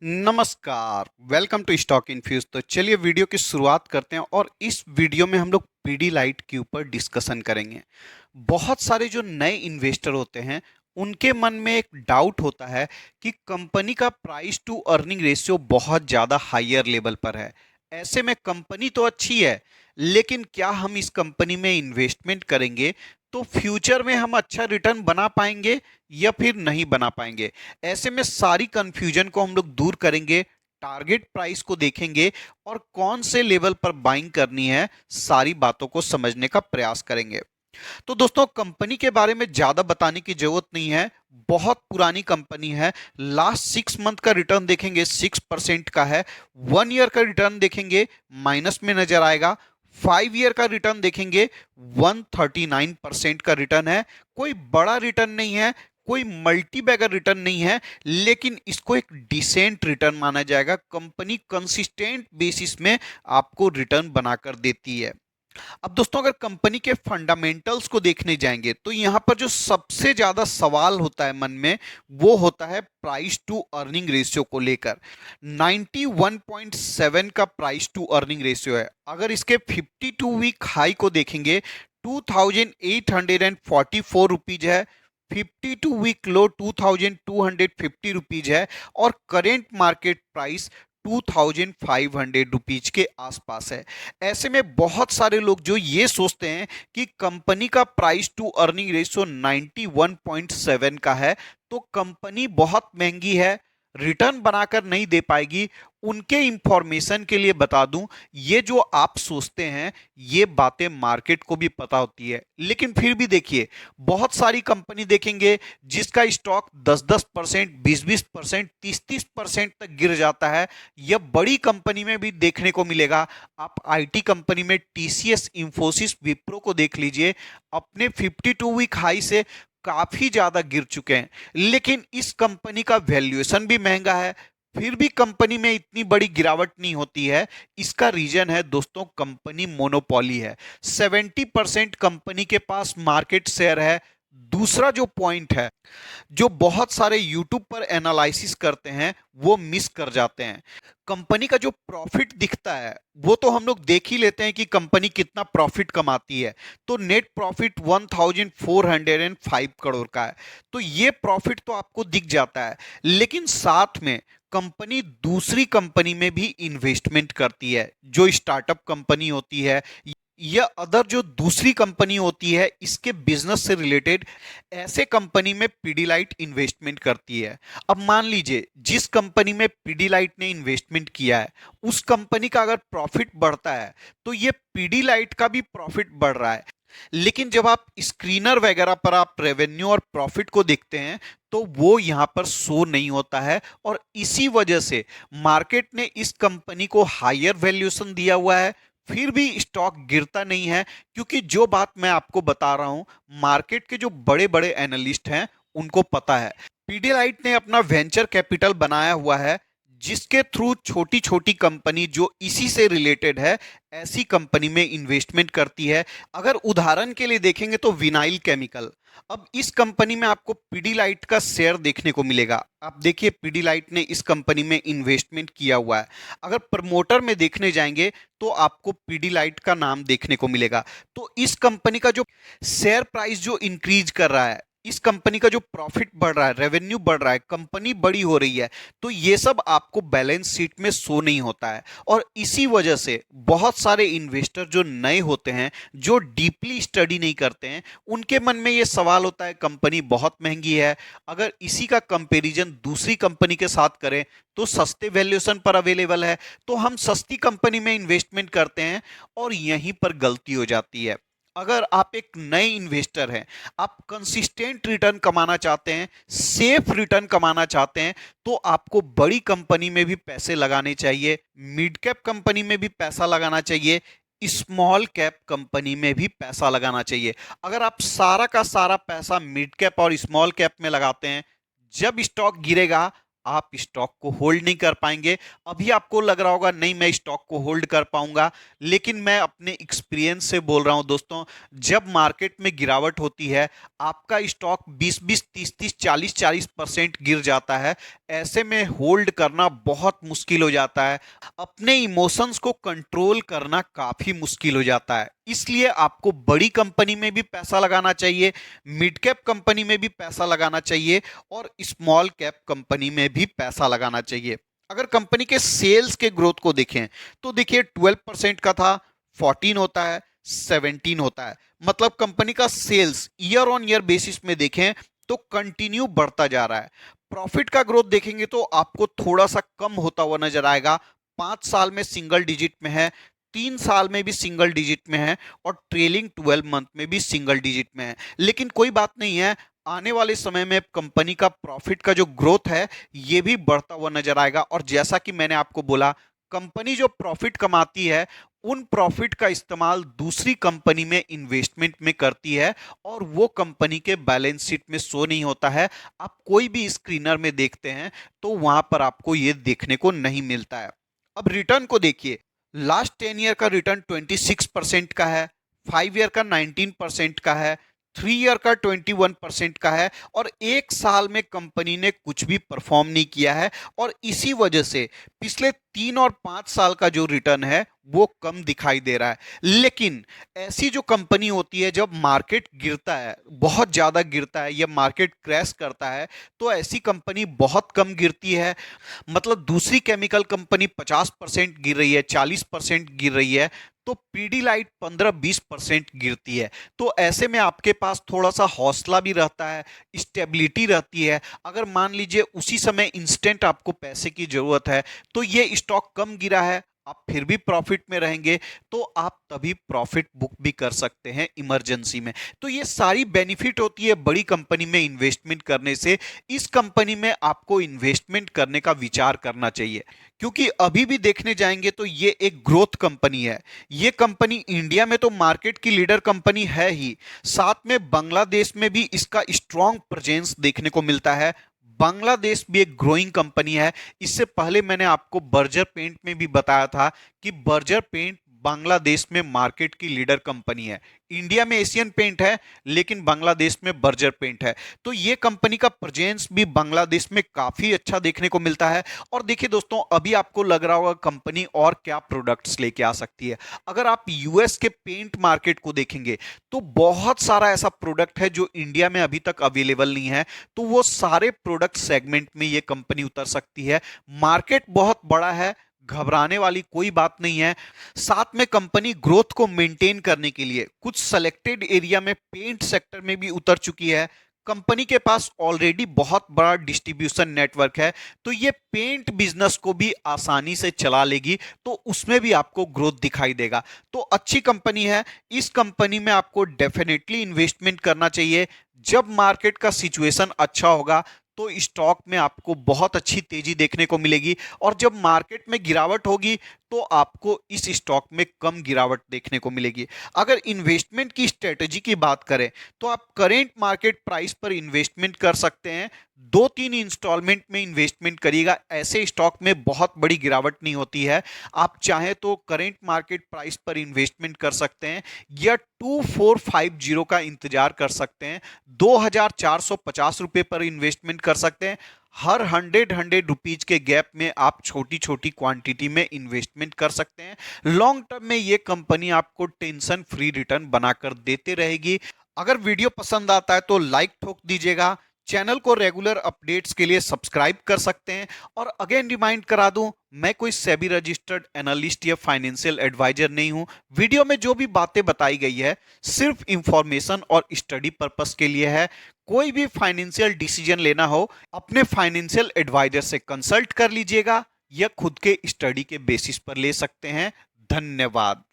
नमस्कार, welcome to stock infuse. तो चलिए वीडियो की शुरुआत करते हैं और इस वीडियो में हम लोग पीडीलाइट के ऊपर डिस्कशन करेंगे। बहुत सारे जो नए इन्वेस्टर होते हैं उनके मन में एक डाउट होता है कि कंपनी का प्राइस टू अर्निंग रेशियो बहुत ज़्यादा हायर लेवल पर है। ऐसे में कंपनी तो अच्छी है, लेकिन क्या हम इस कंपनी में इन्वेस्टमेंट करेंगे तो फ्यूचर में हम अच्छा रिटर्न बना पाएंगे या फिर नहीं बना पाएंगे। ऐसे में सारी कंफ्यूजन को हम लोग दूर करेंगे, टारगेट प्राइस को देखेंगे और कौन से लेवल पर बाइंग करनी है, सारी बातों को समझने का प्रयास करेंगे। तो दोस्तों, कंपनी के बारे में ज्यादा बताने की जरूरत नहीं है। बहुत पुरानी कंपनी है। लास्ट 6 मंथ का रिटर्न देखेंगे 6% का है। 1 ईयर का रिटर्न देखेंगे माइनस में नजर आएगा। 5 ईयर का रिटर्न देखेंगे 139% का रिटर्न है। कोई बड़ा रिटर्न नहीं है, कोई मल्टी बैगर रिटर्न नहीं है, लेकिन इसको एक डिसेंट रिटर्न माना जाएगा। कंपनी कंसिस्टेंट बेसिस में आपको रिटर्न बनाकर देती है। अब दोस्तों, अगर कंपनी के फंडामेंटल्स को देखने जाएंगे तो यहां पर जो सबसे ज्यादा सवाल होता है मन में, वो होता है प्राइस टू अर्निंग रेशियो को लेकर। 91.7 का प्राइस टू अर्निंग रेशियो है। अगर इसके 52 वीक हाई को देखेंगे 2844 रुपीज है। 52 वीक लो 2250 रुपीज है और करेंट मार्केट प्राइस 2500 रुपीज के आसपास है। ऐसे में बहुत सारे लोग जो ये सोचते हैं कि कंपनी का प्राइस टू अर्निंग रेशियो 91.7 का है तो कंपनी बहुत महंगी है, रिटर्न बनाकर नहीं दे पाएगी, उनके इंफॉर्मेशन के लिए बता दूं, ये जो आप सोचते हैं ये बातें मार्केट को भी पता होती है। लेकिन फिर भी देखिए, बहुत सारी कंपनी देखेंगे जिसका स्टॉक 10-10%, 20-20%, 30-30% तक गिर जाता है। यह बड़ी कंपनी में भी देखने को मिलेगा। आप आईटी कंपनी में टीसीएस, इंफोसिस, विप्रो को देख लीजिए, अपने 52 वीक हाई से काफी ज्यादा गिर चुके हैं। लेकिन इस कंपनी का वैल्यूएशन भी महंगा है, फिर भी कंपनी में इतनी बड़ी गिरावट नहीं होती है। इसका रीजन है दोस्तों, कंपनी मोनोपोली है। 70% कंपनी के पास मार्केट शेयर है। दूसरा जो पॉइंट है, जो बहुत सारे यूट्यूब पर एनालिसिस करते हैं वो मिस कर जाते हैं। कंपनी का जो प्रॉफिट दिखता है वो तो हम लोग देख ही लेते हैं कि कंपनी कितना प्रॉफिट कमाती है। तो नेट प्रॉफिट 1405 करोड़ का है, तो ये प्रॉफिट तो आपको दिख जाता है। लेकिन साथ में कंपनी दूसरी कंपनी में भी इन्वेस्टमेंट करती है, जो स्टार्टअप कंपनी होती है या अदर जो दूसरी कंपनी होती है इसके बिजनेस से रिलेटेड, ऐसे कंपनी में पीडीलाइट इन्वेस्टमेंट करती है। अब मान लीजिए जिस कंपनी में पीडीलाइट ने इन्वेस्टमेंट किया है उस कंपनी का अगर प्रॉफिट बढ़ता है तो ये पीडीलाइट का भी प्रॉफिट बढ़ रहा है। लेकिन जब आप स्क्रीनर वगैरह पर आप रेवेन्यू और प्रॉफिट को देखते हैं तो वो यहां पर शो नहीं होता है, और इसी वजह से मार्केट ने इस कंपनी को हायर वैल्यूएशन दिया हुआ है, फिर भी स्टॉक गिरता नहीं है। क्योंकि जो बात मैं आपको बता रहा हूं, मार्केट के जो बड़े बड़े एनालिस्ट हैं उनको पता है। पीडीलाइट ने अपना वेंचर कैपिटल बनाया हुआ है, जिसके थ्रू छोटी छोटी कंपनी जो इसी से रिलेटेड है ऐसी कंपनी में इन्वेस्टमेंट करती है। अगर उदाहरण के लिए देखेंगे तो विनाइल केमिकल, अब इस कंपनी में आपको पीडीलाइट का शेयर देखने को मिलेगा। आप देखिए, पीडीलाइट ने इस कंपनी में इन्वेस्टमेंट किया हुआ है। अगर प्रमोटर में देखने जाएंगे तो आपको पीडीलाइट का नाम देखने को मिलेगा। तो इस कंपनी का जो शेयर प्राइस जो इंक्रीज कर रहा है, इस कंपनी का जो प्रॉफिट बढ़ रहा है, रेवेन्यू बढ़ रहा है, कंपनी बड़ी हो रही है, तो ये सब आपको बैलेंस शीट में शो नहीं होता है। और इसी वजह से बहुत सारे इन्वेस्टर जो नए होते हैं, जो डीपली स्टडी नहीं करते हैं, उनके मन में ये सवाल होता है कंपनी बहुत महंगी है, अगर इसी का कंपैरिजन दूसरी कंपनी के साथ करें तो सस्ते वैल्यूएशन पर अवेलेबल है, तो हम सस्ती कंपनी में इन्वेस्टमेंट करते हैं और यहीं पर गलती हो जाती है। अगर आप एक नए इन्वेस्टर हैं, आप कंसिस्टेंट रिटर्न कमाना चाहते हैं, सेफ रिटर्न कमाना चाहते हैं, तो आपको बड़ी कंपनी में भी पैसे लगाने चाहिए, मिड कैप कंपनी में भी पैसा लगाना चाहिए, स्मॉल कैप कंपनी में भी पैसा लगाना चाहिए। अगर आप सारा का सारा पैसा मिड कैप और स्मॉल कैप में लगाते हैं, जब स्टॉक गिरेगा आप स्टॉक को होल्ड नहीं कर पाएंगे। अभी आपको लग रहा होगा नहीं मैं स्टॉक को होल्ड कर पाऊंगा, लेकिन मैं अपने एक्सपीरियंस से बोल रहा हूं दोस्तों, जब मार्केट में गिरावट होती है, आपका स्टॉक 20-20, 30-30, 40-40% गिर जाता है। ऐसे में होल्ड करना बहुत मुश्किल हो जाता है, अपने इमोशंस को कंट्रोल करना काफी मुश्किल हो जाता है। इसलिए आपको बड़ी कंपनी में भी पैसा लगाना चाहिए, मिड कैप कंपनी में भी पैसा लगाना चाहिए और स्मॉल कैप कंपनी में भी पैसा लगाना चाहिए। अगर कंपनी के सेल्स के ग्रोथ को देखें तो देखिए 12% का था, 14 होता है, 17 होता है। मतलब कंपनी का sales year on year basis में देखें तो कंटिन्यू बढ़ता जा रहा है। प्रॉफिट का ग्रोथ देखेंगे तो आपको थोड़ा सा कम होता हुआ नजर आएगा। 5 साल में सिंगल डिजिट में है, 3 साल में भी सिंगल डिजिट में है और ट्रेलिंग 12 मंथ में भी सिंगल डिजिट में है। लेकिन कोई बात नहीं है, आने वाले समय में कंपनी का प्रॉफिट का जो ग्रोथ है ये भी बढ़ता हुआ नजर आएगा। और जैसा कि मैंने आपको बोला, कंपनी जो प्रॉफिट कमाती है उन प्रॉफिट का इस्तेमाल दूसरी कंपनी में इन्वेस्टमेंट में करती है और वो कंपनी के बैलेंस शीट में शो नहीं होता है। आप कोई भी स्क्रीनर में देखते हैं तो वहां पर आपको ये देखने को नहीं मिलता है। अब रिटर्न को देखिए, लास्ट 10 ईयर का रिटर्न 26% का है, 5 ईयर का 19% का है, 3 ईयर का 21% का है और 1 साल में कंपनी ने कुछ भी परफॉर्म नहीं किया है। और इसी वजह से पिछले 3 और 5 साल का जो रिटर्न है वो कम दिखाई दे रहा है। लेकिन ऐसी जो कंपनी होती है, जब मार्केट गिरता है, बहुत ज्यादा गिरता है या मार्केट क्रैश करता है, तो ऐसी कंपनी बहुत कम गिरती है। मतलब दूसरी केमिकल कंपनी 50% गिर रही है, 40% गिर रही है, तो पीडीलाइट 15-20% गिरती है। तो ऐसे में आपके पास थोड़ा सा हौसला भी रहता है, स्टेबिलिटी रहती है। अगर मान लीजिए उसी समय इंस्टेंट आपको पैसे की जरूरत है तो ये स्टॉक कम गिरा है, आप फिर भी प्रॉफिट में रहेंगे, तो आप तभी प्रॉफिट बुक भी कर सकते हैं इमरजेंसी में। तो ये सारी बेनिफिट होती है बड़ी कंपनी में इन्वेस्टमेंट करने से। इस कंपनी में आपको इन्वेस्टमेंट करने का विचार करना चाहिए, क्योंकि अभी भी देखने जाएंगे तो ये एक ग्रोथ कंपनी है। ये कंपनी इंडिया में तो मार्केट की लीडर कंपनी है ही, साथ में बांग्लादेश में भी इसका स्ट्रॉन्ग प्रेजेंस देखने को मिलता है। बांग्लादेश भी एक ग्रोइंग कंपनी है। इससे पहले मैंने आपको बर्जर पेंट में भी बताया था कि बर्जर पेंट बांग्लादेश में मार्केट की लीडर कंपनी है। इंडिया में एशियन पेंट है लेकिन बांग्लादेश में बर्जर पेंट है। तो ये कंपनी का प्रेजेंस भी बांग्लादेश में काफी अच्छा देखने को मिलता है। और देखिए दोस्तों, अभी आपको लग रहा होगा कंपनी और क्या प्रोडक्ट्स लेके आ सकती है। अगर आप यूएस के पेंट मार्केट को देखेंगे तो बहुत सारा ऐसा प्रोडक्ट है जो इंडिया में अभी तक अवेलेबल नहीं है। तो वो सारे प्रोडक्ट सेगमेंट में ये कंपनी उतर सकती है। मार्केट बहुत बड़ा है, घबराने वाली कोई बात नहीं है। साथ में कंपनी ग्रोथ को मेंटेन करने के लिए कुछ सेलेक्टेड एरिया में पेंट सेक्टर में भी उतर चुकी है। कंपनी के पास ऑलरेडी बहुत बड़ा डिस्ट्रीब्यूशन नेटवर्क है, तो ये पेंट बिजनेस को भी आसानी से चला लेगी, तो उसमें भी आपको ग्रोथ दिखाई देगा। तो अच्छी कंपनी है, इस कंपनी में आपको डेफिनेटली इन्वेस्टमेंट करना चाहिए। जब मार्केट का सिचुएशन अच्छा होगा तो स्टॉक में आपको बहुत अच्छी तेजी देखने को मिलेगी और जब मार्केट में गिरावट होगी तो आपको इस स्टॉक में कम गिरावट देखने को मिलेगी। अगर इन्वेस्टमेंट की स्ट्रेटजी की बात करें तो आप करेंट मार्केट प्राइस पर इन्वेस्टमेंट कर सकते हैं, 2-3 इंस्टॉलमेंट में इन्वेस्टमेंट करिएगा। ऐसे स्टॉक में बहुत बड़ी गिरावट नहीं होती है। आप चाहें तो करेंट मार्केट प्राइस पर इन्वेस्टमेंट कर सकते हैं या 2450 का इंतजार कर सकते हैं, 2450 रुपए पर इन्वेस्टमेंट कर सकते हैं। हर 100 रुपीज के गैप में आप छोटी छोटी क्वांटिटी में इन्वेस्टमेंट कर सकते हैं। लॉन्ग टर्म में ये कंपनी आपको टेंशन फ्री रिटर्न बनाकर देते रहेगी। अगर वीडियो पसंद आता है तो लाइक ठोक दीजिएगा। चैनल को रेगुलर अपडेट्स के लिए सब्सक्राइब कर सकते हैं। और अगेन रिमाइंड करा दूं, मैं कोई सेबी रजिस्टर्ड एनालिस्ट या फाइनेंशियल एडवाइजर नहीं हूं। वीडियो में जो भी बातें बताई गई है सिर्फ इंफॉर्मेशन और स्टडी पर्पस के लिए है। कोई भी फाइनेंशियल डिसीजन लेना हो अपने फाइनेंशियल एडवाइजर से कंसल्ट कर लीजिएगा या खुद के स्टडी के बेसिस पर ले सकते हैं। धन्यवाद।